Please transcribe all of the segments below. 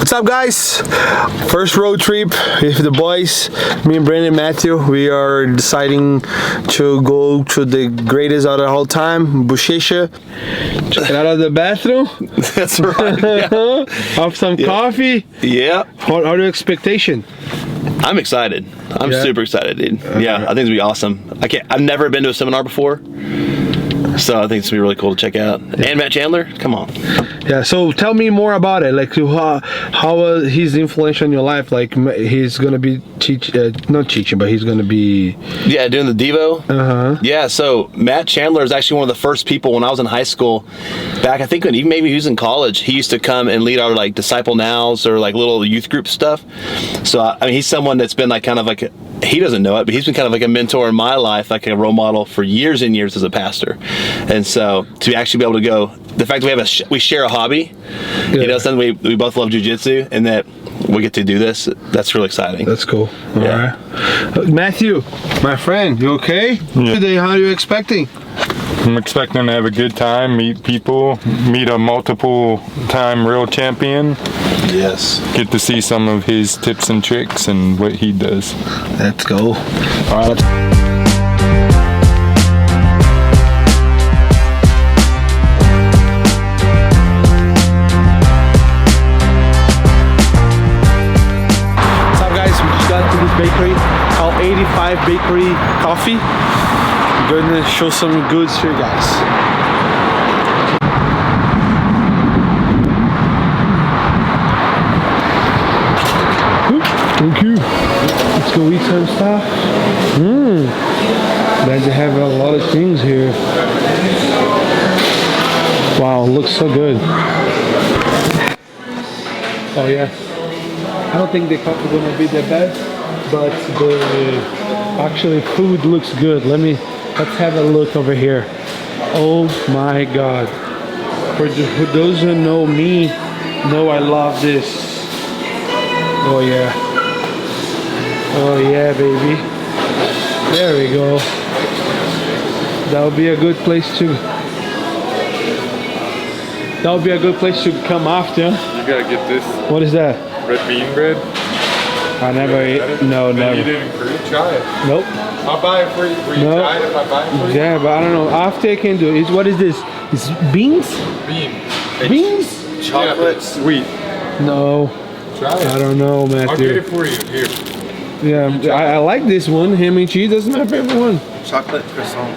What's up, guys? First road trip with the boys, me and Brandon and Matthew. We are deciding to go to the greatest out of all time, Buchecha. Check it out of the bathroom. That's right. Yeah. Have some coffee. Yeah. What are your expectations? I'm excited. I'm super excited, dude. Yeah, I think it's gonna be awesome. I've never been to a seminar before, so I think it's gonna be really cool to check out. And Matt Chandler, come on. Yeah. So tell me more about it. Like how he's influential in your life. Like he's gonna be not teaching, but he's gonna be doing the Devo. Yeah. So Matt Chandler is actually one of the first people when I was in high school. Back, I think even maybe he was in college. He used to come and lead our like Disciple Nows or like little youth group stuff. So I mean, he's someone that's been like kind of like he doesn't know it, but he's been kind of like a mentor in my life, like a role model for years and years as a pastor. And so to actually be able to go, the fact that we share a hobby, you know, something we both love jiu-jitsu, and that we get to do this, that's really exciting. That's cool. All right. Matthew, my friend, you okay? Yeah. Today, how are you expecting? I'm expecting to have a good time, meet people, meet a multiple time real champion. Yes. Get to see some of his tips and tricks and what he does. Let's go. All right. What's up, guys? We just got to this bakery called 85 Bakery Coffee. I'm gonna show some goods here, guys. Thank you. Let's go eat some stuff. Glad they have a lot of things here. Wow, looks so good. Oh yeah. I don't think the coffee gonna be the best, but the actually food looks good. Let's have a look over here. Oh my God. For those who know me, know I love this. Oh yeah. Oh yeah, baby. There we go. That would be a good place to. That would be a good place to come after. You gotta get this. What is that? Red bean bread. I never ate. No, never. You didn't try it. Nope. I'll buy it for you. Will you try it if I buy it for you? Yeah, but I don't know. After I can do it. What is this? It's beans? Beans? Chocolate sweet. No. Try it. I don't know, Matthew. I'll get it for you. Here. Yeah, I like this one. Ham and cheese. That's my favorite one. Chocolate croissant.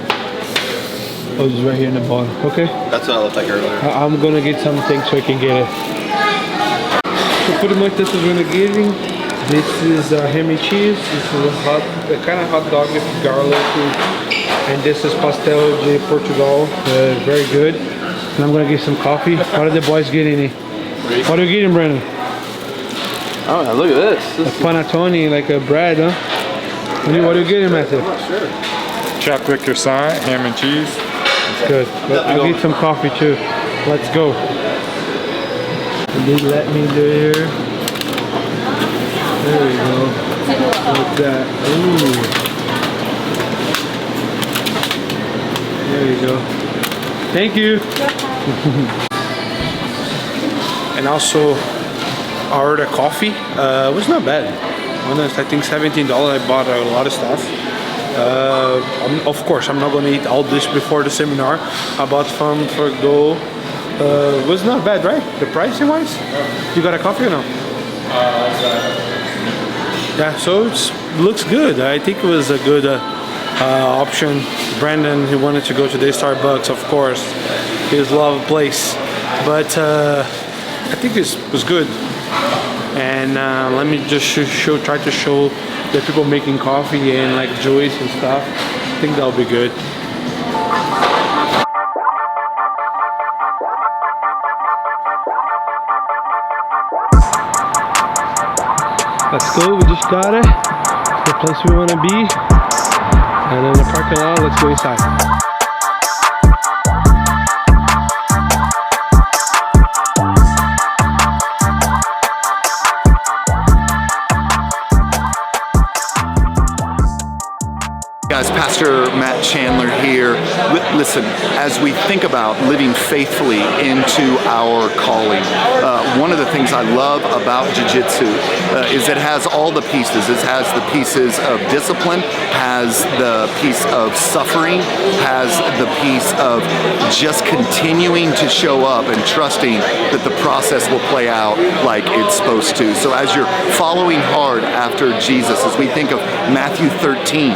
Oh, it's right here in the bottom. Okay. That's what I looked like earlier. I'm gonna get something so I can get it. So pretty much this is what I'm getting. This is ham and cheese. This is a kind of hot dog with garlic. And this is pastel de Portugal. Very good. And I'm gonna get some coffee. What are the boys getting? What are you getting, Brandon? Oh, man, look at this. A panettone, like a bread, huh? What are you getting, Matthew? I'm not sure. Chocolate croissant, ham and cheese. It's good. But I'll get some coffee too. Let's go. They let me do here. There we go. Like that. Ooh. There you go. Thank you. And also, I ordered a coffee. It was not bad. Honest, I think $17. I bought a lot of stuff. Of course, I'm not gonna eat all this before the seminar. I bought some for go. It was not bad, right? The pricing wise? You got a coffee or no? Yeah, so it looks good. I think it was a good option. Brandon, he wanted to go to the Starbucks, of course. His love place. But I think this was good. And let me just try to show the people making coffee and like juice and stuff. I think that'll be good. Let's go, we just got it. It's the place we want to be. And in the parking lot, let's go inside. guys, Pastor Matt Chandler here. Listen, as we think about living faithfully into our calling, one of the things I love about Jiu-Jitsu is it has all the pieces. It has the pieces of discipline, has the piece of suffering, has the piece of just continuing to show up and trusting that the process will play out like it's supposed to. So as you're following hard after Jesus, as we think of Matthew 13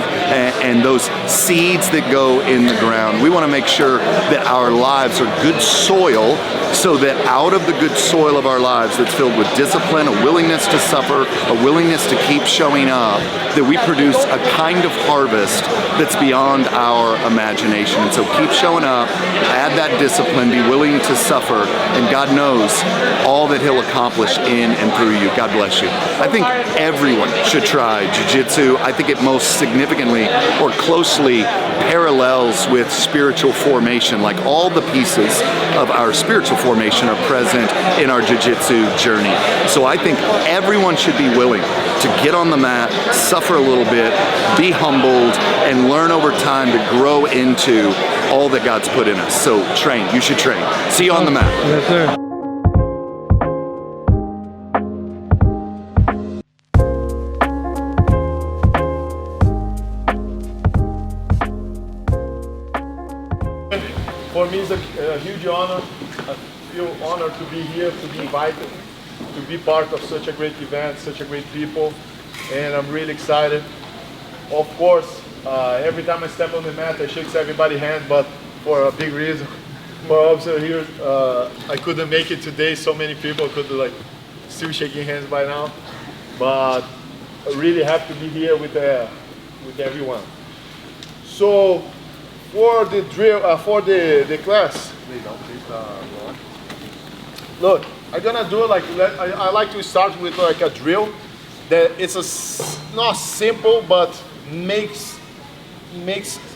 and those seeds that go in the ground, we want to make sure that our lives are good soil, so that out of the good soil of our lives that's filled with discipline, a willingness to suffer, a willingness to keep showing up, that we produce a kind of harvest that's beyond our imagination. And so keep showing up, add that discipline, be willing to suffer, and God knows all that He'll accomplish in and through you. God bless you. I think everyone should try Jiu-Jitsu. I think it most significantly or closely parallels with spiritual formation. Like, all the pieces of our spiritual formation are present in our Jiu-Jitsu journey. So I think everyone should be willing to get on the mat, suffer a little bit, be humbled, and learn over time to grow into all that God's put in us. So train. You should train. See you on the mat. Yes, sir. For me, it's a huge honor. I feel honored to be here, to be invited, to be part of such a great event, such a great people, and I'm really excited. Of course, every time I step on the mat, I shake everybody's hand, but for a big reason. For obviously here, I couldn't make it today. So many people could still shaking hands by now, but I really happy to be here with everyone. So, for the drill, for the class, look, I'm gonna do I like to start with like a drill that it's not simple, but makes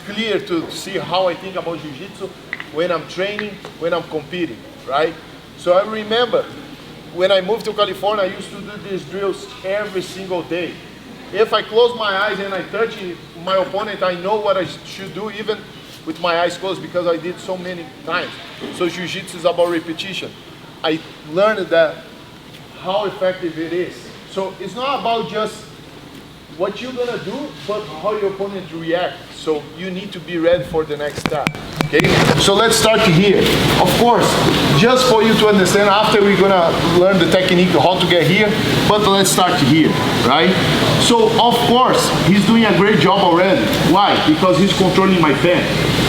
clear to see how I think about Jiu-Jitsu when I'm training, when I'm competing, right? So I remember when I moved to California, I used to do these drills every single day. If I close my eyes and I touch my opponent, I know what I should do even with my eyes closed, because I did so many times. So Jiu-Jitsu is about repetition. I learned that how effective it is. So it's not about just what you're gonna do, but how your opponent reacts. So you need to be ready for the next step. Okay? So let's start here. Of course, just for you to understand, after we're gonna learn the technique, how to get here, but let's start here, right? So of course, he's doing a great job already. Why? Because he's controlling my pen,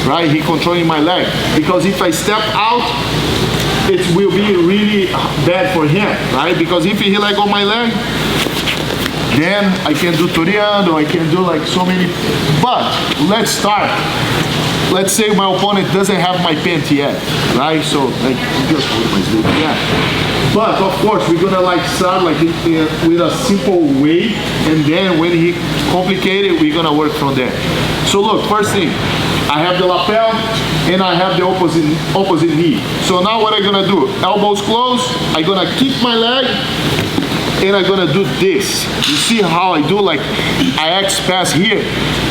right? He's controlling my leg. Because if I step out, it will be really bad for him, right? Because if he let go my leg, then I can do toreando, I can do like so many. But let's start. Let's say my opponent doesn't have my pent yet, right? So like, just hold my sleeve, yeah. But of course, we're gonna start with a simple way, and then when he complicated, we're gonna work from there. So look, first thing, I have the lapel and I have the opposite knee. So now what I'm gonna do? Elbows closed. I'm gonna kick my leg, and I'm gonna do this. You see how I do, like I X-pass here.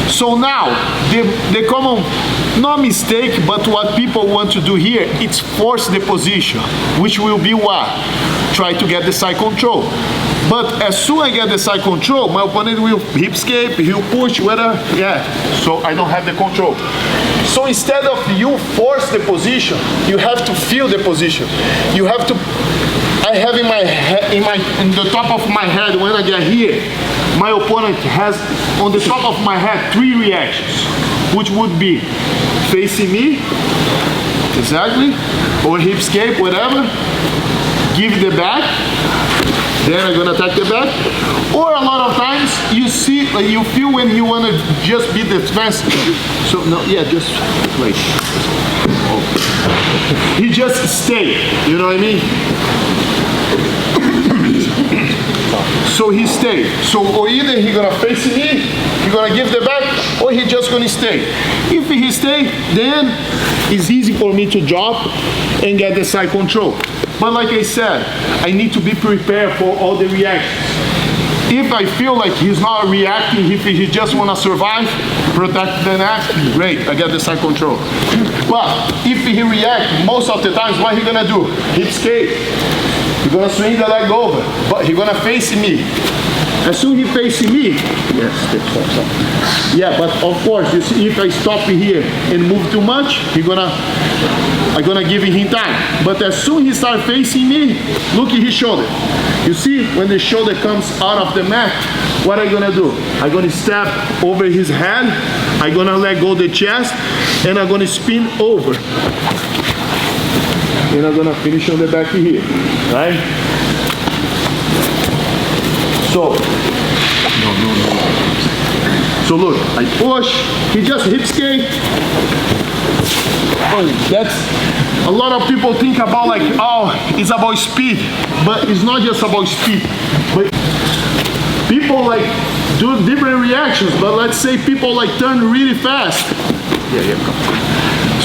So now, the common, no mistake, but what people want to do here, it's force the position, which will be what? Try to get the side control. But as soon as I get the side control, my opponent will hip escape, he'll push, whatever, yeah. So I don't have the control. So instead of you force the position, you have to feel the position. You have to, I have in my head, in the top of my head, when I get here, my opponent has on the top of my head 3 reactions, which would be facing me, exactly, or hip escape, whatever, give the back, then I'm gonna attack the back, or a lot of times you see, like you feel when you wanna just be defensive. So no, yeah, just like, he just stay, you know what I mean? So he stay. So or either he gonna face me, he gonna give the back, or he just gonna stay. If he stay, then it's easy for me to drop and get the side control. But like I said, I need to be prepared for all the reactions. If I feel like he's not reacting, if he just want to survive, protect the neck, great, I get the side control. But if he reacts, most of the times, what he gonna do? Hip escape. He's gonna swing the leg over, but he's gonna face me. As soon as he faces me, yes, yeah, but of course, you see, if I stop here and move too much, I'm gonna give him time. But as soon as he starts facing me, look at his shoulder. You see, when the shoulder comes out of the mat, what I'm gonna do? I'm gonna step over his head, I'm gonna let go the chest, and I'm gonna spin over. And I'm gonna finish on the back here, right? So, So look, I push, he just hip escape. That's, a lot of people think about like, oh, it's about speed, but it's not just about speed. But people like do different reactions, but let's say people like turn really fast.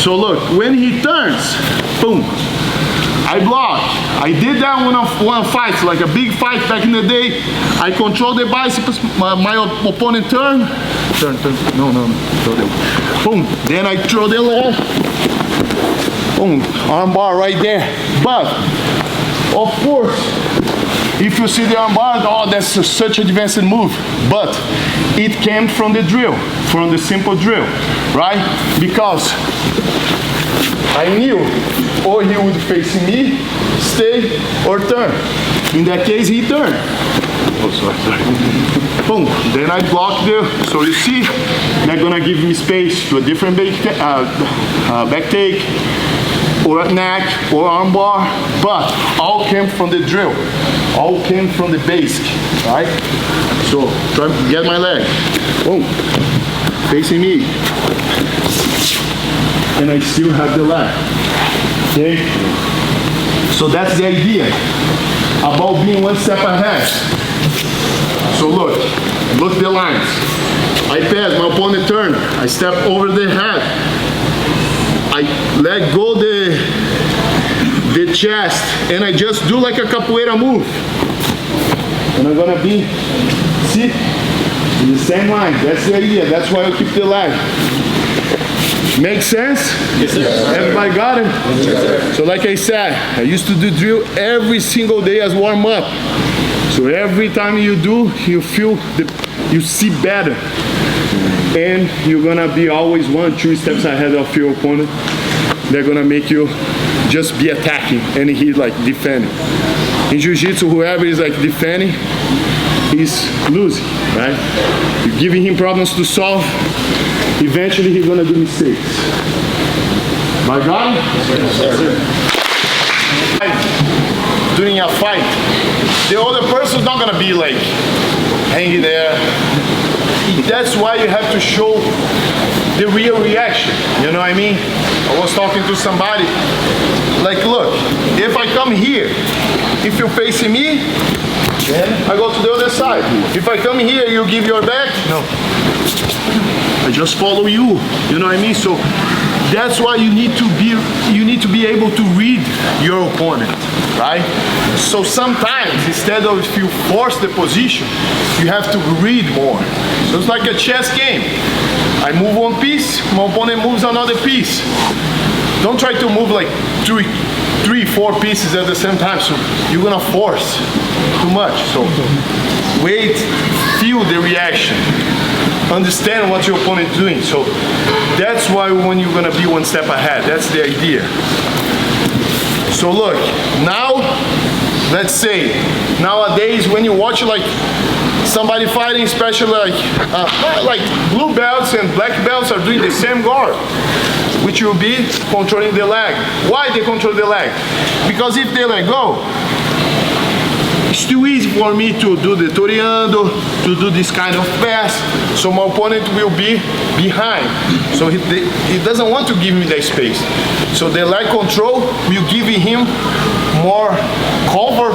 So look, when he turns, boom, I block. I did that one fight, like a big fight back in the day. I control the biceps, my opponent turn, no, boom, then I throw the leg, boom, arm bar right there. But, of course, if you see the arm bar, oh, that's such an advanced move. But it came from the drill, from the simple drill, right? Because I knew or he would face me, stay, or turn. In that case, he turned. Oh, sorry. Boom. Then I block there. So you see, they're gonna give me space to a different back take, or a neck, or arm bar, but all came from the drill. All came from the basic, right? So try to get my leg. Boom. Facing me. And I still have the leg. Okay? So that's the idea about being one step ahead. So look the lines. I pass, my opponent turn. I step over the head. I let go the chest, and I just do like a capoeira move. And I'm gonna be, see, in the same line. That's the idea. That's why I keep the leg. Make sense? Yes, sir. Everybody got it? Yes, sir. So like I said, I used to do drill every single day as warm up. So every time you do, you feel, you see better. And you're gonna be always 1-2 steps ahead of your opponent. They're gonna make you just be attacking and he's like defending. In Jiu-Jitsu, whoever is like defending, he's losing, right? You're giving him problems to solve. Eventually he's gonna do mistakes. My God? Yes, sir. During a fight, the other person's not gonna be like hanging there. That's why you have to show the real reaction. You know what I mean? I was talking to somebody, like, look, if I come here, if you're facing me, then I go to the other side. If I come here, you give your back? No. I just follow you. You know what I mean? So that's why you need to be able to read your opponent, right? So sometimes instead of if you force the position, you have to read more. So it's like a chess game. I move one piece, my opponent moves another piece. Don't try to move like three, 4 pieces at the same time, so you're gonna force too much. So wait, feel the reaction. Understand what your opponent is doing. So that's why when you're gonna be 1 step ahead, that's the idea. So look, now, let's say, nowadays when you watch like somebody fighting, especially like blue belts and black belts are doing the same guard, which will be controlling the leg. Why they control the leg? Because if they let go, it's too easy for me to do the toreando, to do this kind of pass, so my opponent will be behind. So he doesn't want to give me that space. So the leg control will give him more cover,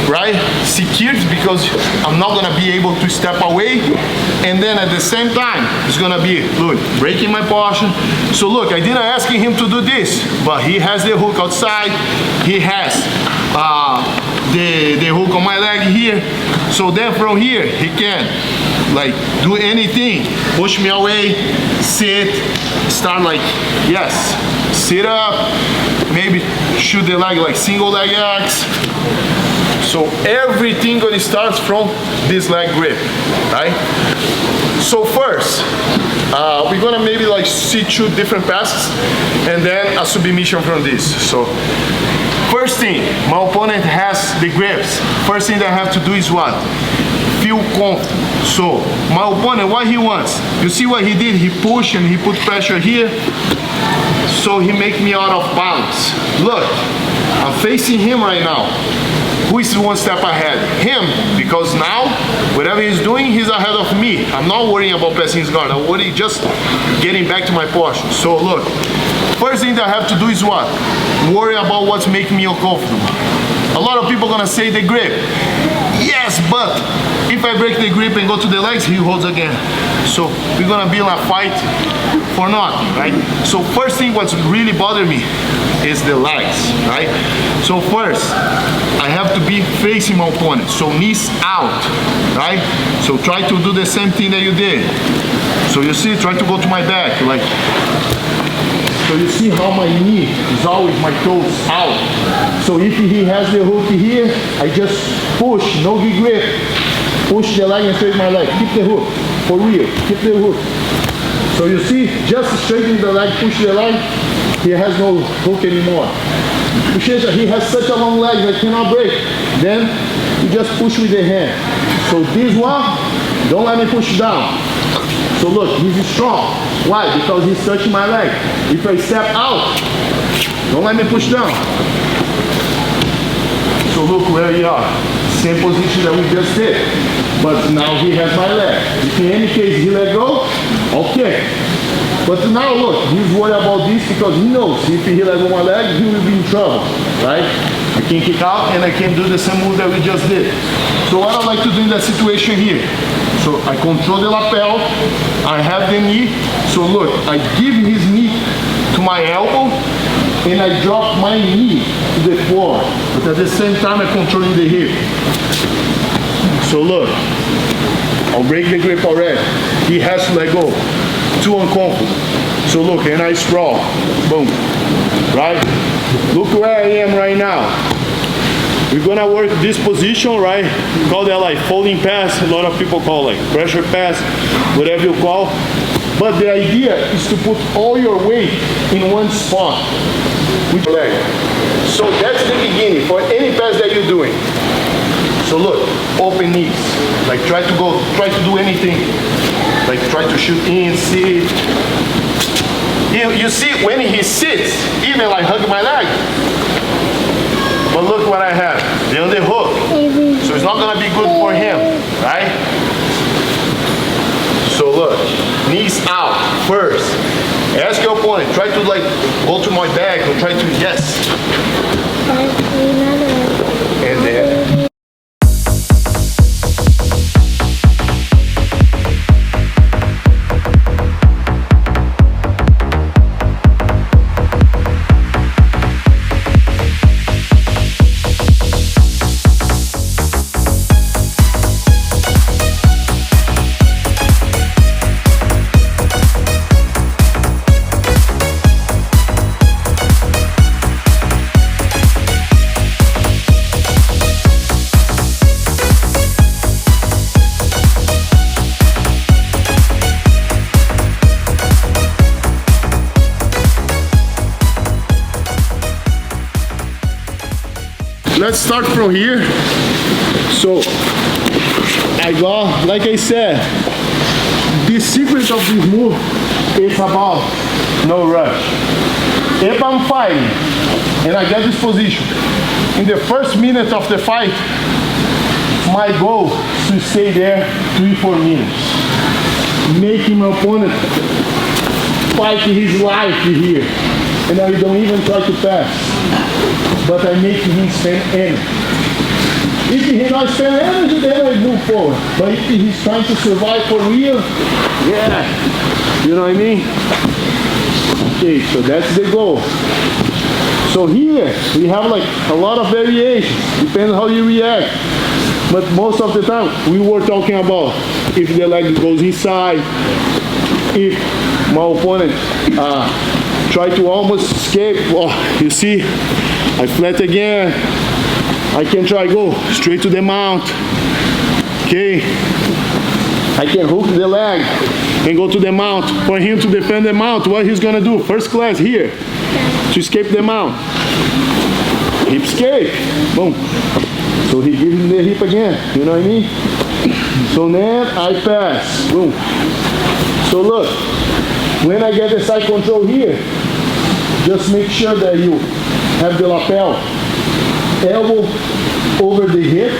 right? Security, because I'm not gonna be able to step away, and then at the same time, it's gonna be, look, breaking my posture. So look, I didn't ask him to do this, but he has the hook outside, he has the hook on my leg here. So then from here, he can like do anything. Push me away, sit, start like, yes, sit up, maybe shoot the leg like single leg X. So everything gonna start from this leg grip, right? So first, we're gonna maybe like see 2 different passes and then a submission from this. So first thing, my opponent has the grips. First thing that I have to do is what? Feel comfortable. So my opponent, what he wants, you see what he did? He pushed and he put pressure here. So he make me out of balance. Look, I'm facing him right now. Who is 1 step ahead? Him, because now, whatever he's doing, he's ahead of me. I'm not worrying about passing his guard. I'm worrying just getting back to my posture. So look, first thing that I have to do is what? Worry about what's making me uncomfortable. A lot of people are gonna say the grip. Yes, but if I break the grip and go to the legs, he holds again. So we're gonna be in a fight for nothing, right? So first thing what's really bothering me is the legs, right? So first, I have to be facing my opponent. So knees out, right? So try to do the same thing that you did. So you see, try to go to my back, like. So you see how my knee is always my toes out. So if he has the hook here, I just push, no grip. Push the leg and straighten my leg. Keep the hook, for real, keep the hook. So you see, just straighten the leg, push the leg, he has no hook anymore. Buchecha, he has such a long leg that cannot break. Then you just push with the hand. So this one, don't let me push down. So look, he's strong. Why? Because he's touching my leg. If I step out, don't let me push down. So look where we are. Same position that we just did. But now he has my leg. If in any case he let go, okay. But now look, he's worried about this because he knows if he let go my leg, he will be in trouble, right? I can kick out and I can do the same move that we just did. So what I like to do in that situation here, so I control the lapel, I have the knee, so look, I give his knee to my elbow and I drop my knee to the floor, but at the same time I'm controlling the hip. So look, I'll break the grip already, he has to let go, too uncomfortable. So look, and I sprawl, boom, right? Look where I am right now. We're gonna work this position, right? Call that like folding pass. A lot of people call like pressure pass, whatever you call. But the idea is to put all your weight in one spot with your leg. So that's the beginning for any pass that you're doing. So look, open knees. Like try to do anything. Like try to shoot in, sit. You see when he sits, even like hug my leg. But look what I have, the underhook. So it's not gonna be good for him, right? So look, knees out first. Ask your opponent, try to like go to my back or try to, yes. And then. Let's start from here. So I got, like I said, the secret of this move is about no rush. If I'm fighting and I get this position, in the first minute of the fight, my goal is to stay there 3-4 minutes, making my opponent fight his life here, and I don't even try to pass. But I make him spend energy. If he not spend energy, then I move forward. But if he's trying to survive for real, yeah, you know what I mean? Okay, so that's the goal. So here, we have like a lot of variations, depends how you react. But most of the time, we were talking about if the leg goes inside, if my opponent try to almost escape. Oh, you see, I flat again. I can try go straight to the mount. Okay, I can hook the leg and go to the mount. For him to defend the mount, what he's gonna do? First class here, to escape the mount. Hip escape, boom. So he gives him the hip again, you know what I mean? So then I pass, boom. So look, when I get the side control here, just make sure that you have the lapel elbow over the hip,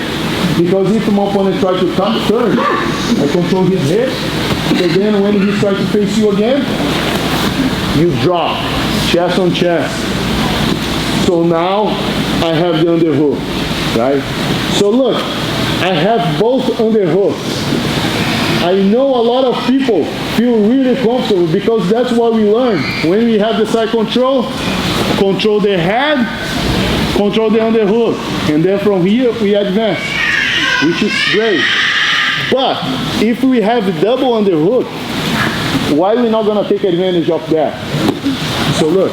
because if my opponent tries to turn, I control his hip. So then when he tries to face you again, you drop, chest on chest. So now I have the underhook, right? So look, I have both underhooks. I know a lot of people feel really comfortable because that's what we learn. When we have the side control, control the head, control the underhook, and then from here we advance, which is great. But if we have the double underhook, why are we not gonna take advantage of that? So look.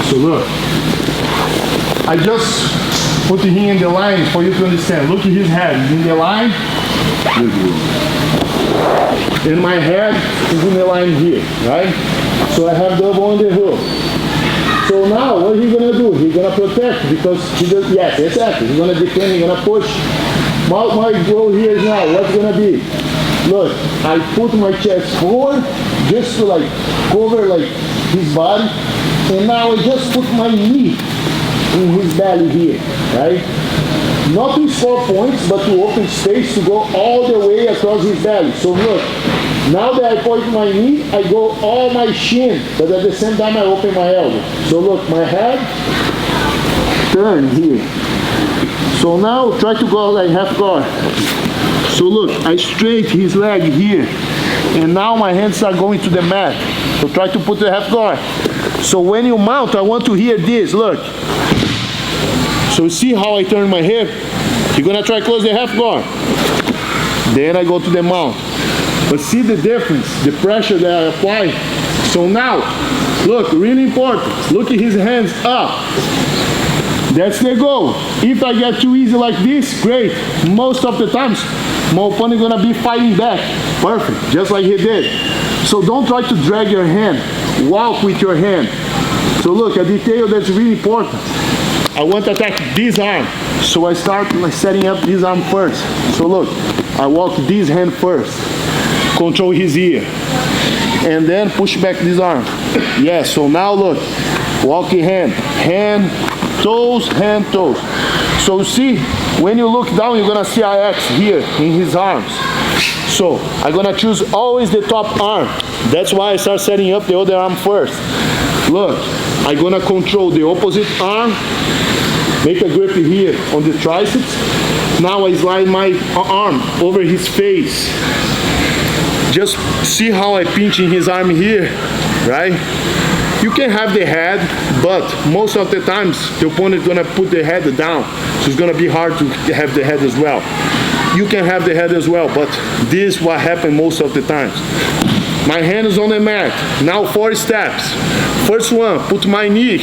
So look, I just put him in the line for you to understand. Look at his head, he's in the line. And my head is in the line here, right? So I have double underhook. So now what he's gonna do? He's gonna protect because he does, yes, exactly. He's gonna defend, he's gonna push. My goal here is now, what's gonna be? Look, I put my chest forward just to like cover like his body. And now I just put my knee in his belly here, right? Not to score points, but to open space to go all the way across his belly. So look, now that I point my knee, I go all my shin, but at the same time I open my elbow. So look, my head, turn here. So now try to go like half guard. So look, I straight his leg here. And now my hands are going to the mat. So try to put the half guard. So when you mount, I want to hear this, look. So see how I turn my hip? You're gonna try close the half guard. Then I go to the mount. But see the difference, the pressure that I apply. So now, look, really important. Look at his hands up. That's the goal. If I get too easy like this, great. Most of the times, my opponent gonna be fighting back. Perfect, just like he did. So don't try to drag your hand. Walk with your hand. So look, a detail that's really important. I want to attack this arm. So I start like setting up this arm first. So look, I walk this hand first. Control his ear. And then push back this arm. Yes, so now look, walking hand. Hand, toes, hand, toes. So see, when you look down, you're gonna see IX here in his arms. So I'm gonna choose always the top arm. That's why I start setting up the other arm first. Look, I'm gonna control the opposite arm. Make a grip here on the triceps. Now I slide my arm over his face. Just see how I pinch in his arm here, right? You can have the head, but most of the times the opponent is gonna put the head down. So it's gonna be hard to have the head as well. You can have the head as well, but this is what happens most of the times. My hand is on the mat. Now 4 steps. First one, put my knee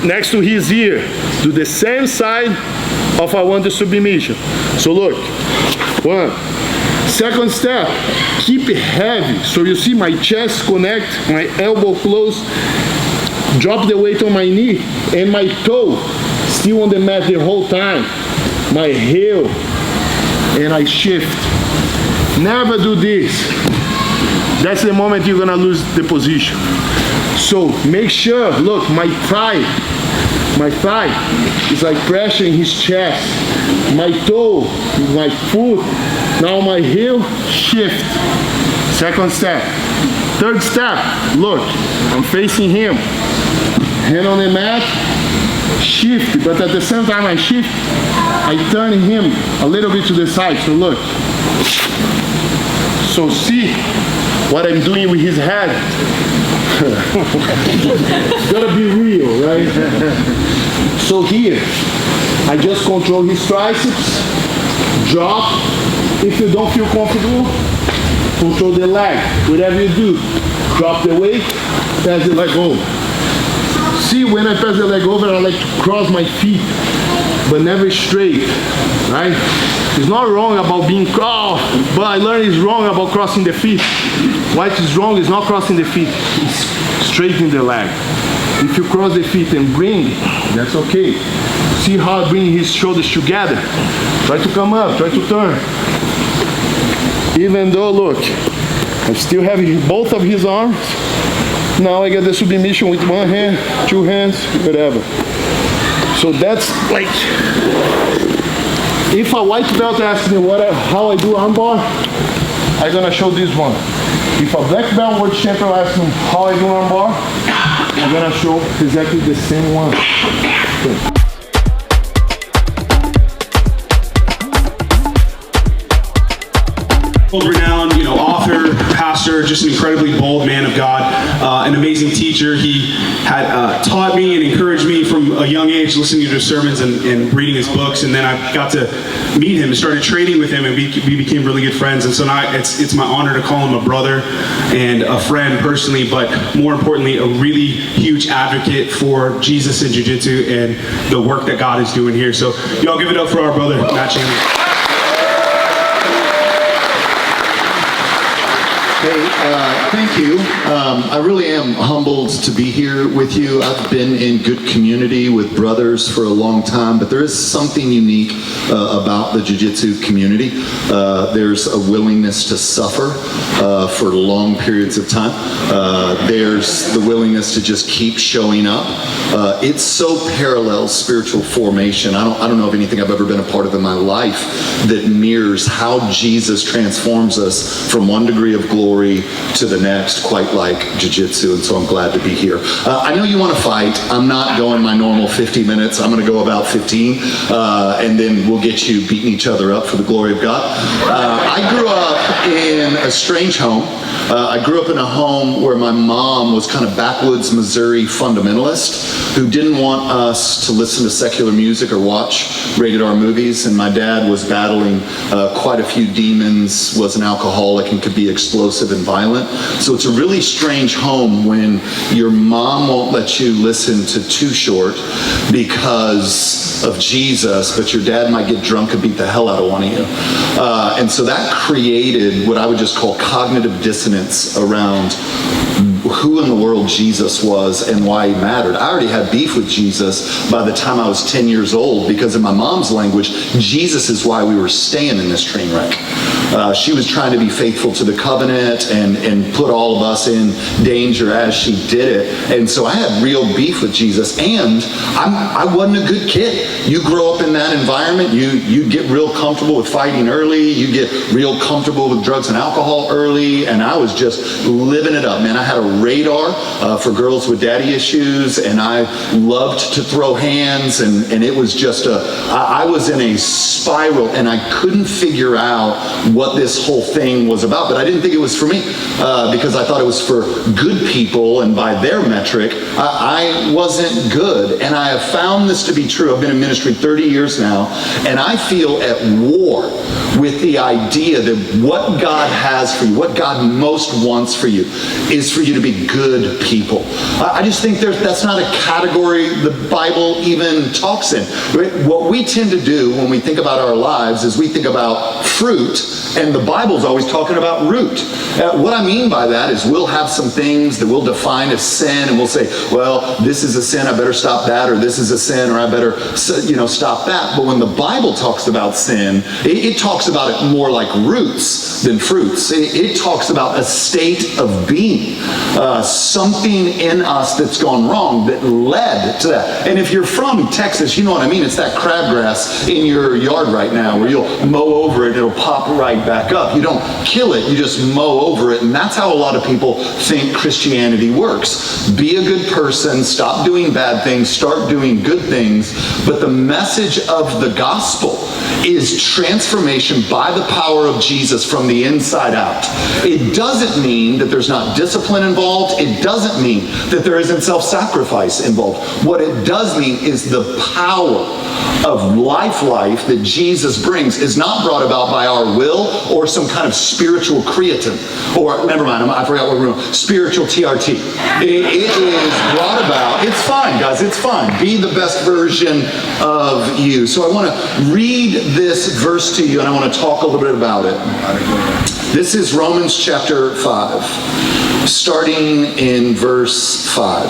next to his ear. Do the same side of I want the submission. So look, 1. Second step, keep it heavy. So you see my chest connect, my elbow close, drop the weight on my knee, and my toe still on the mat the whole time. My heel, and I shift. Never do this. That's the moment you're gonna lose the position. So make sure, look, my thigh is like pressuring his chest. My toe, my foot, now my heel, shift. Second step. Third step, look, I'm facing him. Hand on the mat, shift, but at the same time I shift, I turn him a little bit to the side, so look. So see what I'm doing with his head. Gotta be real. control his triceps, drop. If you don't feel comfortable, control the leg. Whatever you do, drop the weight, pass the leg over. See, when I pass the leg over, I like to cross my feet, but never straight, right? It's not wrong about being crossed, but I learned it's wrong about crossing the feet. What is wrong is not crossing the feet, it's straightening the leg. If you cross the feet and bring, that's okay. See how I bring his shoulders together? Try to come up, try to turn. Even though, look, I still have both of his arms. Now I get the submission with one hand, two hands, whatever. So that's like, if a white belt asks me how I do armbar, I'm gonna show this one. If a black belt world champion asks me how I do armbar, I'm gonna show exactly the same one. Okay. Renowned, author, pastor, just an incredibly bold man of God, an amazing teacher. He had taught me and encouraged me from a young age, listening to his sermons and reading his books. And then I got to meet him and started training with him, and we became really good friends. And so now it's my honor to call him a brother and a friend personally, but more importantly, a really huge advocate for Jesus and Jiu-Jitsu and the work that God is doing here. So y'all give it up for our brother, Matt Chandler. Hey, thank you. I really am humbled to be here with you. I've been in good community with brothers for a long time, but there is something unique about the Jiu-Jitsu community. There's a willingness to suffer for long periods of time. There's the willingness to just keep showing up. It so parallels spiritual formation. I don't know of anything I've ever been a part of in my life that mirrors how Jesus transforms us from one degree of glory to the next, quite like Jiu-Jitsu, and so I'm glad to be here. I know you want to fight. I'm not going my normal 50 minutes. I'm going to go about 15, and then we'll get you beating each other up for the glory of God. I grew up in a strange home. I grew up in a home where my mom was kind of backwoods Missouri fundamentalist who didn't want us to listen to secular music or watch rated R movies, and my dad was battling quite a few demons, was an alcoholic, and could be explosive and violent. So it's a really strange home when your mom won't let you listen to Too Short because of Jesus, but your dad might get drunk and beat the hell out of one of you. And so that created what I would just call cognitive dissonance around who in the world Jesus was and why he mattered. I already had beef with Jesus by the time I was 10 years old because in my mom's language, Jesus is why we were staying in this train wreck. She was trying to be faithful to the covenant and put all of us in danger as she did it. And so I had real beef with Jesus, and I wasn't a good kid. You grow up in that environment, you get real comfortable with fighting early, you get real comfortable with drugs and alcohol early, and I was just living it up, man. I had a radar for girls with daddy issues, and I loved to throw hands, and it was just I was in a spiral, and I couldn't figure out what this whole thing was about, but I didn't think it was for me because I thought it was for good people, and by their metric, I wasn't good. And I have found this to be true. I've been in ministry 30 years now, and I feel at war with the idea that what God has for you, what God most wants for you, is for you to be good people. I just think that's not a category the Bible even talks in. What we tend to do when we think about our lives is we think about fruit, and the Bible's always talking about root. What I mean by that is we'll have some things that we'll define as sin, and we'll say, well, this is a sin, I better stop that, or this is a sin, or I better stop that. But when the Bible talks about sin, it talks about it more like roots than fruits. It talks about a state of being, something in us that's gone wrong that led to that. And if you're from Texas, you know what I mean. It's that crabgrass in your yard right now where you'll mow over it, it'll pop right back up. You don't kill it, you just mow over it. And that's how a lot of people think Christianity works. Be a good person, stop doing bad things, start doing good things. But the message of the gospel is transformation by the power of Jesus from the inside out. It doesn't mean that there's not discipline involved. It doesn't mean that there isn't self-sacrifice involved. What it does mean is the power of life that Jesus brings is not brought about by our will or some kind of spiritual creatine, or never mind, I forgot what we're doing, spiritual TRT. It is brought about, it's fine guys, it's fine. Be the best version of you. So I want to read this verse to you and I want to talk a little bit about it. This is Romans chapter 5, starting in verse 5.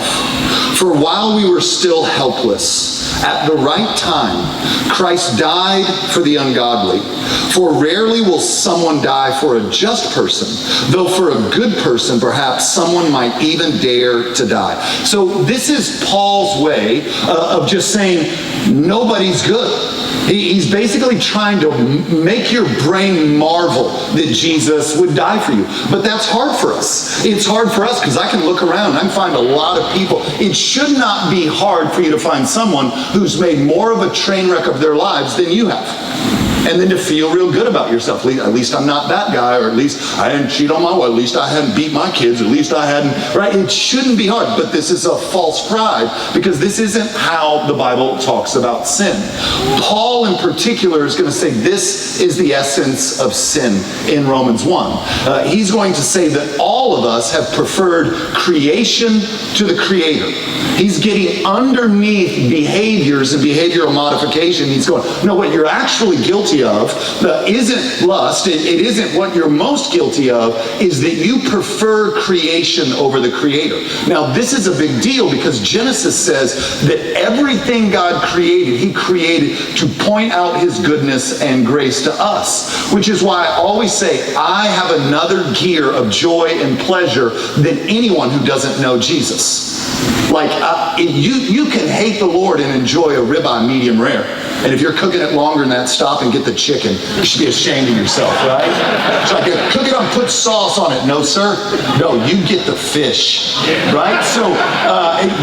For while we were still helpless, at the right time, Christ died for the ungodly. For rarely will someone die for a just person, though for a good person, perhaps someone might even dare to die. So this is Paul's way of just saying, nobody's good. He's basically trying to make your brain marvel that Jesus would die for you. But that's hard for us. It's hard for us because I can look around and I find a lot of people. It should not be hard for you to find someone who's made more of a train wreck of their lives than you have. And then to feel real good about yourself. At least I'm not that guy, or at least I hadn't cheated on my wife, at least I hadn't beat my kids, at least I hadn't, right? It shouldn't be hard, but this is a false pride because this isn't how the Bible talks about sin. Paul in particular is going to say this is the essence of sin in Romans 1. He's going to say that all of us have preferred creation to the Creator. He's getting underneath behaviors and behavioral modification. He's going, no, what you're actually guilty of isn't lust. It isn't what you're most guilty of, is that you prefer creation over the Creator. Now, this is a big deal because Genesis says that everything God created, He created to point out His goodness and grace to us, which is why I always say I have another gear of joy and pleasure than anyone who doesn't know Jesus. Like, you can hate the Lord and enjoy a ribeye medium rare. And if you're cooking it longer than that, stop and get the chicken. You should be ashamed of yourself, right? It's like, cook it up, put sauce on it. No, sir. No, you get the fish, right? So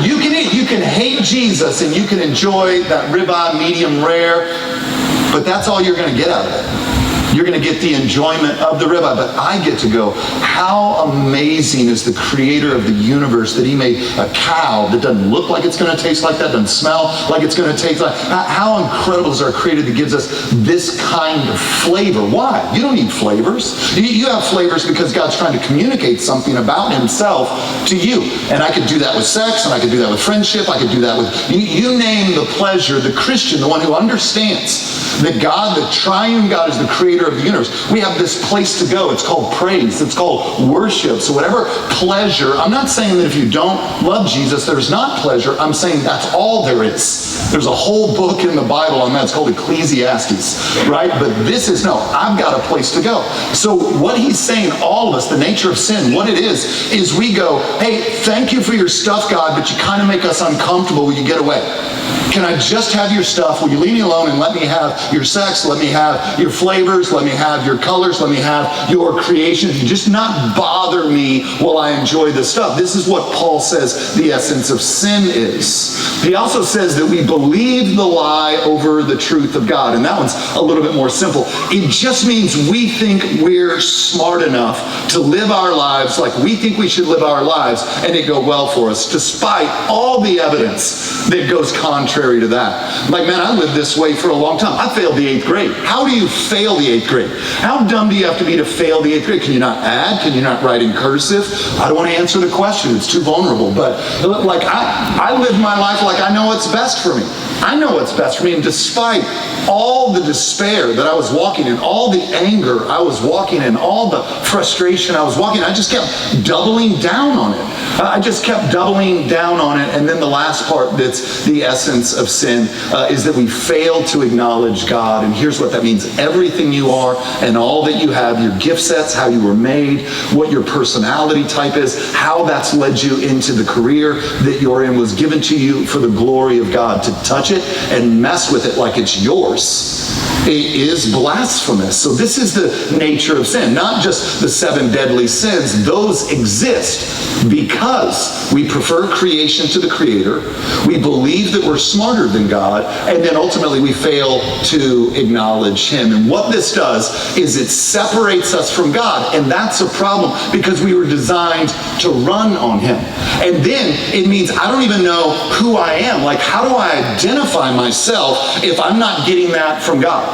you can hate Jesus and you can enjoy that ribeye medium rare, but that's all you're going to get out of it. You're going to get the enjoyment of the ribeye, but I get to go, how amazing is the Creator of the universe that He made a cow that doesn't look like it's going to taste like that, doesn't smell like it's going to taste like. How incredible is our Creator that gives us this kind of flavor? Why? You don't need flavors. You have flavors because God's trying to communicate something about Himself to you. And I could do that with sex, and I could do that with friendship, I could do that with, you name the pleasure, the Christian, the one who understands that God, the triune God, is the Creator of the universe. We have this place to go. It's called praise. It's called worship. So whatever pleasure, I'm not saying that if you don't love Jesus, there's not pleasure. I'm saying that's all there is. There's a whole book in the Bible on that. It's called Ecclesiastes, right? But this is, no, I've got a place to go. So what he's saying, all of us, the nature of sin, what it is we go, hey, thank you for your stuff, God, but you kind of make us uncomfortable when you get away. Can I just have your stuff? Will you leave me alone and let me have your sex? Let me have your flavors. Let me have your colors. Let me have your creations. Just not bother me while I enjoy this stuff. This is what Paul says the essence of sin is. He also says that we believe the lie over the truth of God. And that one's a little bit more simple. It just means we think we're smart enough to live our lives like we think we should live our lives and it go well for us, despite all the evidence that goes contrary to that. Like, man, I lived this way for a long time. I failed the 8th grade. How do you fail the 8th grade? How dumb do you have to be to fail the 8th grade? Can you not add? Can you not write in cursive? I don't want to answer the question. It's too vulnerable. But like, I live my life like I know what's best for me. I know what's best for me. And despite all the despair that I was walking in, all the anger I was walking in, all the frustration I was walking in, I just kept doubling down on it. I just kept doubling down on it. And then the last part that's the essence of sin is that we fail to acknowledge God. And here's what that means. Everything you are and all that you have, your gift sets, how you were made, what your personality type is, how that's led you into the career that you're in was given to you for the glory of God. To touch it and mess with it like it's yours, it is blasphemous. So this is the nature of sin, not just the 7 deadly sins. Those exist because we prefer creation to the Creator. We believe that we're smarter than God, and then ultimately we fail to acknowledge Him. And what this does is it separates us from God, and that's a problem because we were designed to run on Him. And then it means I don't even know who I am. Like, how do I identify identify myself if I'm not getting that from God.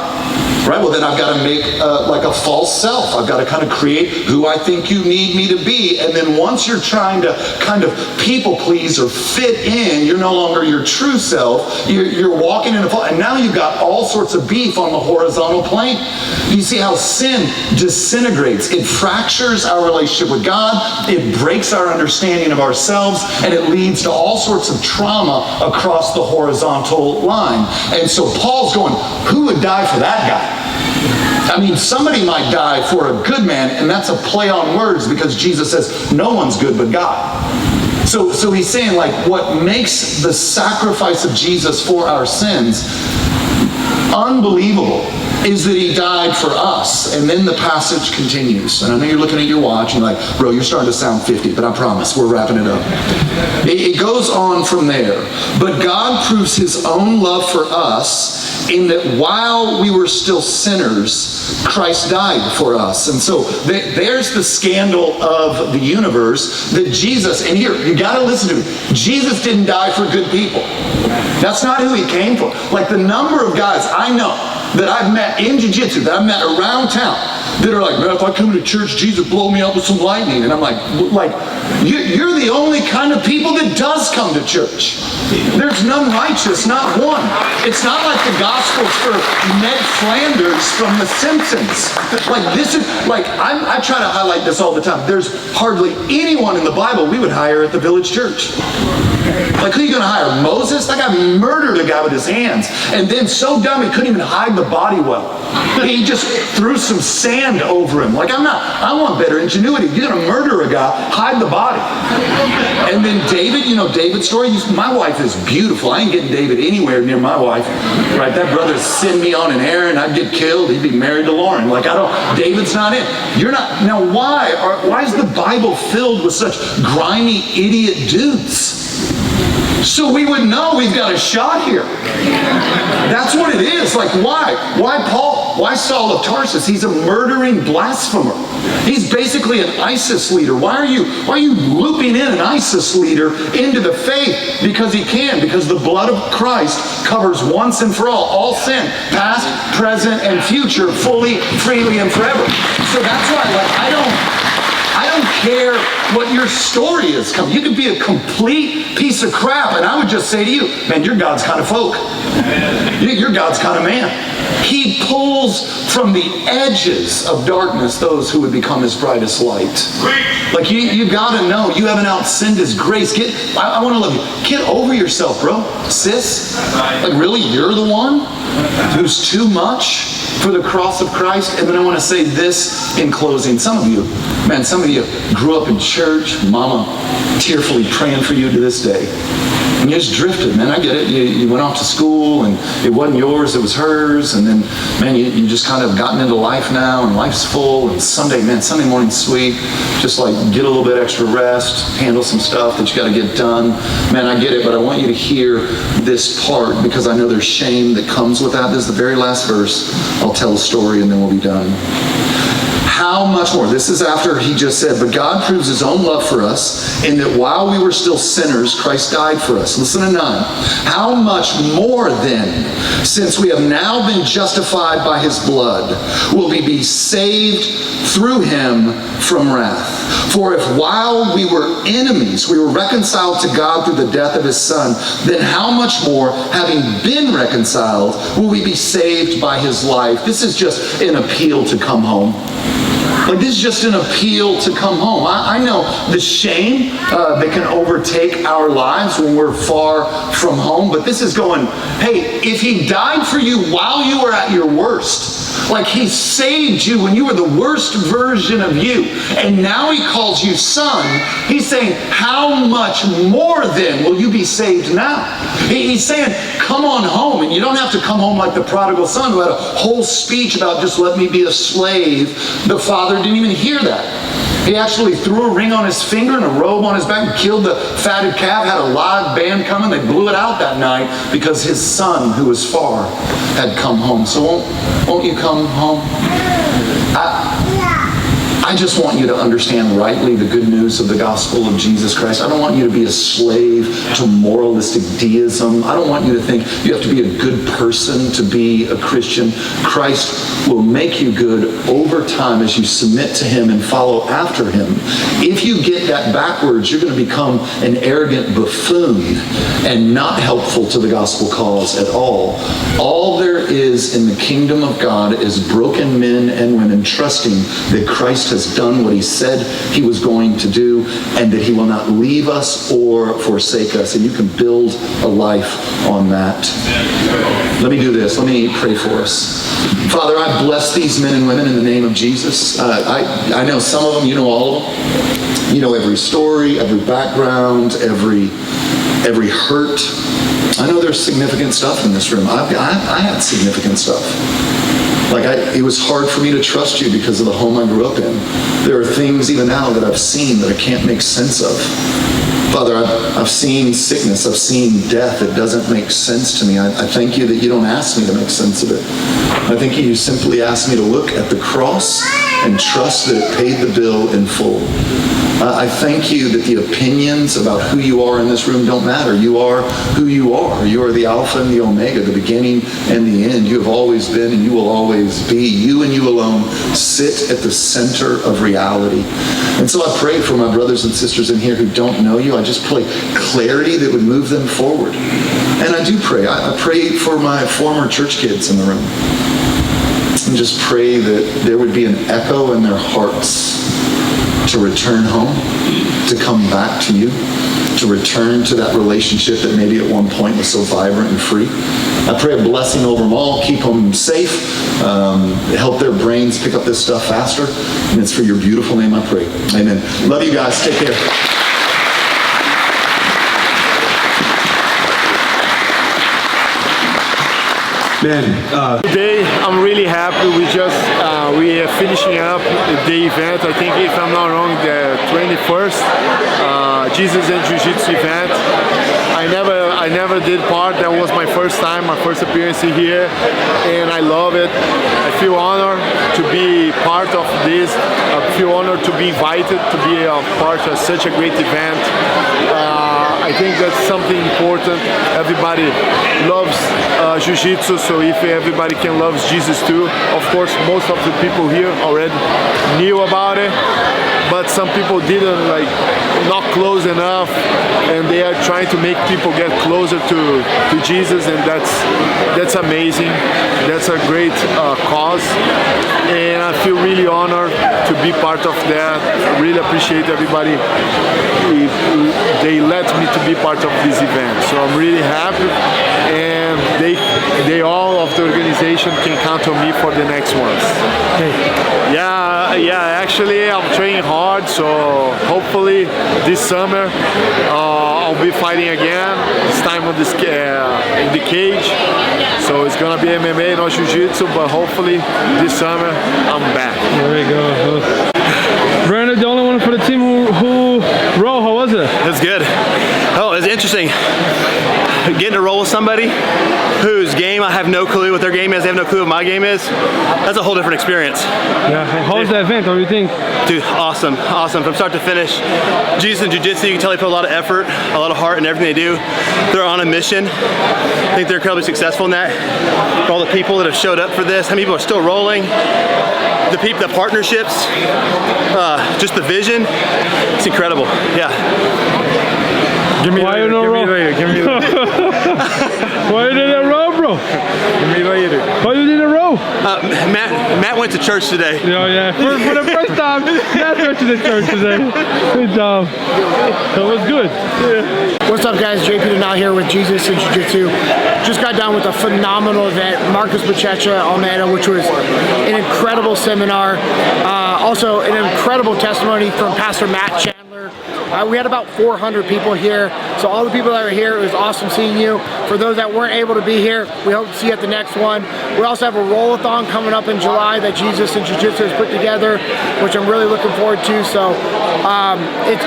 Right? Well, then I've got to make like a false self. I've got to kind of create who I think you need me to be. And then once you're trying to kind of people please or fit in, you're no longer your true self. You're walking in a fall. And now you've got all sorts of beef on the horizontal plane. You see how sin disintegrates. It fractures our relationship with God. It breaks our understanding of ourselves. And it leads to all sorts of trauma across the horizontal line. And so Paul's going, who would die for that guy? I mean, somebody might die for a good man, and that's a play on words because Jesus says no one's good but God. So he's saying, like, what makes the sacrifice of Jesus for our sins unbelievable is that he died for us. And then the passage continues. And I know you're looking at your watch and you're like, bro, you're starting to sound 50, but I promise we're wrapping it up. It goes on from there. But God proves his own love for us in that while we were still sinners, Christ died for us. And so there's the scandal of the universe that Jesus, and here, you got to listen to me, Jesus didn't die for good people. That's not who he came for. Like the number of guys I know that I've met in Jiu-Jitsu, that I've met around town, that are like, man, if I come to church, Jesus blow me up with some lightning. And I'm like, you're the only kind of people that does come to church. There's none righteous, not one. It's not like the Gospels for Ned Flanders from The Simpsons. Like this is, like I try to highlight this all the time. There's hardly anyone in the Bible we would hire at the village church. Like, who are you going to hire? Moses? That guy murdered a guy with his hands. And then so dumb he couldn't even hide the body well. He just threw some sand over him. Like, I want better ingenuity. You're going to murder a guy, hide the body. And then David, you know David's story? My wife is beautiful. I ain't getting David anywhere near my wife. Right? That brother'd send me on an errand. I'd get killed. He'd be married to Lauren. Like, David's not in. You're not. Now, why is the Bible filled with such grimy idiot dudes? So we would know we've got a shot here. That's what it is. Like, why? Why Paul? Why Saul of Tarsus? He's a murdering blasphemer. He's basically an ISIS leader. Why are you looping in an ISIS leader into the faith? Because he can. Because the blood of Christ covers once and for all sin, past, present, and future, fully, freely, and forever. So that's why, like, I don't care what your story is. You could be a complete piece of crap, and I would just say to you, man, you're God's kind of folk. You're God's kind of man. He pulls from the edges of darkness those who would become his brightest light. Like, you gotta know you haven't outsinned his grace. I want to love you. Get over yourself, bro. Sis. Like, really, you're the one who's too much for the cross of Christ? And then I want to say this in closing. Some of you grew up in church, mama tearfully praying for you to this day. And you just drifted, man. I get it. You went off to school and it wasn't yours, it was hers. And then, man, you just kind of gotten into life now and life's full. And Sunday morning's sweet. Just like get a little bit extra rest, handle some stuff that you got to get done. Man, I get it, but I want you to hear this part because I know there's shame that comes with that. This is the very last verse. I'll tell a story and then we'll be done. How much more? This is after he just said, but God proves his own love for us in that while we were still sinners, Christ died for us. Listen to 9. How much more then, since we have now been justified by his blood, will we be saved through him from wrath? For if while we were enemies, we were reconciled to God through the death of his son, then how much more, having been reconciled, will we be saved by his life? This is just an appeal to come home. Like, this is just an appeal to come home. I know the shame that can overtake our lives when we're far from home, but this is going, hey, if he died for you while you were at your worst, like he saved you when you were the worst version of you, and now he calls you son, he's saying, how much more then will you be saved now? He's saying, come on home, and you don't have to come home like the prodigal son who had a whole speech about just let me be a slave. The father didn't even hear that. He actually threw a ring on his finger and a robe on his back and killed the fatted calf, had a live band coming. They blew it out that night because his son, who was far, had come home. So won't you come home? I just want you to understand rightly the good news of the gospel of Jesus Christ. I don't want you to be a slave to moralistic deism. I don't want you to think you have to be a good person to be a Christian. Christ will make you good over time as you submit to him and follow after him. If you get that backwards, you're going to become an arrogant buffoon and not helpful to the gospel cause at all. All there is in the kingdom of God is broken men and women trusting that Christ has done what he said he was going to do, and that he will not leave us or forsake us. And you can build a life on that. Let me do this. Let me pray for us. Father, I bless these men and women in the name of Jesus. I know some of them, you know all of them. You know every story, every background, every hurt. I know there's significant stuff in this room. I had significant stuff. It was hard for me to trust you because of the home I grew up in. There are things even now that I've seen that I can't make sense of. Father, I've seen sickness, I've seen death that doesn't make sense to me. I thank you that you don't ask me to make sense of it. I think you simply ask me to look at the cross and trust that it paid the bill in full. I thank you that the opinions about who you are in this room don't matter. You are who you are. You are the Alpha and the Omega, the beginning and the end. You have always been and you will always be. You and you alone sit at the center of reality. And so I pray for my brothers and sisters in here who don't know you. I just pray clarity that would move them forward. And I do pray. I pray for my former church kids in the room. And just pray that there would be an echo in their hearts to return home, to come back to you, to return to that relationship that maybe at one point was so vibrant and free. I pray a blessing over them all, keep them safe, help their brains pick up this stuff faster, and it's for your beautiful name I pray. Amen. Love you guys. Take care. Man, Today, I'm really happy. We are finishing up the event. I think, if I'm not wrong, the 21st Jesus and Jiu-Jitsu event. I never did part. That was my first time, my first appearance here, and I love it. I feel honored to be part of this. I feel honored to be invited to be a part of such a great event. I think that's something important. Everybody loves Jiu-Jitsu, so if everybody can love Jesus too, of course, most of the people here already knew about it, but some people didn't, not close enough, and they are trying to make people get closer to Jesus, and that's amazing. That's a great cause, and I feel really honored to be part of that. I really appreciate everybody. They let me to be part of this event, so I'm really happy, and they all of the organization can count on me for the next ones. Yeah, actually I'm training hard, so hopefully this summer I'll be fighting again, this time on this in the cage, so it's gonna be MMA, not Jiu-Jitsu, but hopefully this summer I'm back. There you go. Brandon, the only one for the team who rolled, how was it? It's good. Oh, it's interesting. Getting to roll with somebody whose game I have no clue what their game is, they have no clue what my game is. That's a whole different experience. Yeah, how was the event? What do you think? Dude, awesome from start to finish. Jesus and Jiu-Jitsu, you can tell they put a lot of effort, a lot of heart in everything they do. They're on a mission. I think they're incredibly successful in that. For all the people that have showed up for this, how many people are still rolling, the partnerships, just the vision, it's incredible. Yeah. Give me Why later. you no Give roll? me later. Give me later. Why you didn't roll, bro? Give me later. Why you didn't roll? Matt went to church today. Oh yeah, for the first time, Matt went to the church today. Good job. That was good. Yeah. What's up, guys? JP Denal here with Jesus and Jiu-Jitsu. Just got done with a phenomenal event, Marcus Buchecha, Almeida, which was an incredible seminar. Also, an incredible testimony from Pastor Matt Chandler. We had about 400 people here, so all the people that were here, it was awesome seeing you. For those that weren't able to be here, we hope to see you at the next one. We also have a roll-a-thon coming up in July that Jesus and Jiu-Jitsu has put together, which I'm really looking forward to. So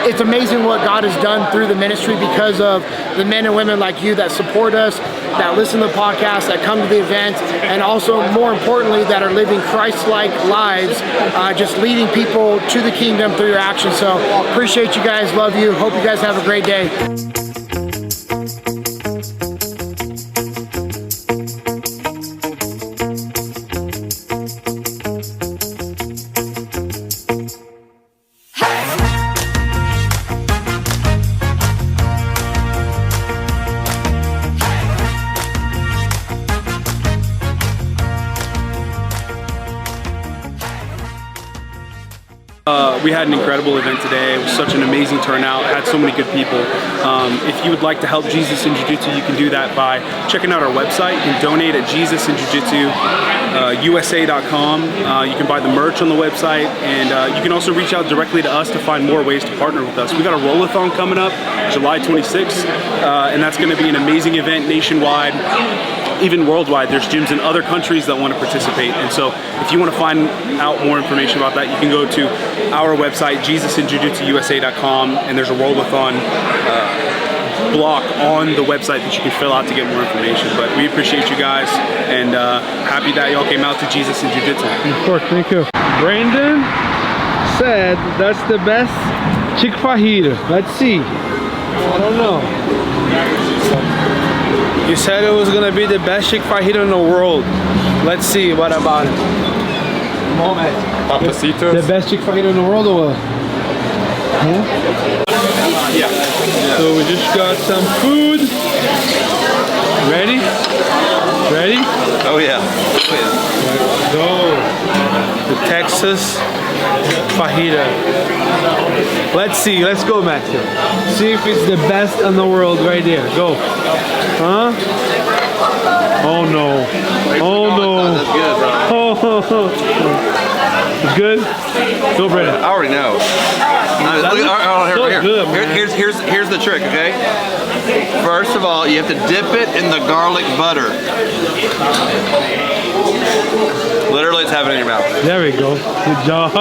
it's amazing what God has done through the ministry because of the men and women like you that support us, that listen to the podcast, that come to the event, and also, more importantly, that are living Christ-like lives, just leading people to the kingdom through your actions. So appreciate you guys. Love you. Hope you guys have a great day. We had an incredible event today. It was such an amazing turnout. Had so many good people. If you would like to help Jesus in Jiu-Jitsu, you can do that by checking out our website. You can donate at JesusInJujitsuUSA.com. You can buy the merch on the website, and you can also reach out directly to us to find more ways to partner with us. We got a roll-a-thon coming up July 26th, and that's going to be an amazing event nationwide. Even worldwide, there's gyms in other countries that want to participate. And so if you want to find out more information about that, you can go to our website, JesusInJujitsuUSA.com, and there's a roll-a-thon block on the website that you can fill out to get more information. But we appreciate you guys, and happy that y'all came out to Jesus in Jiu-Jitsu. Of course, thank you. Brandon said that's the best chick fajita. Let's see. I don't know. You said it was gonna be the best chick fajita in the world. Let's see, what about it? Moment. Papacitos. The best chick fajita in the world or what? Huh? Yeah. So we just got some food. Ready? Ready? Oh yeah. Let's go. The Texas fajita. Let's see. Let's go, Max. See if it's the best in the world right there. Go. Huh? Oh no. Oh no. That's good, bro. Oh. It's good? Go, Brandon. I already know. Here's the trick, okay? First of all, you have to dip it in the garlic butter. Literally, it's happening in your mouth. There we go. Good job.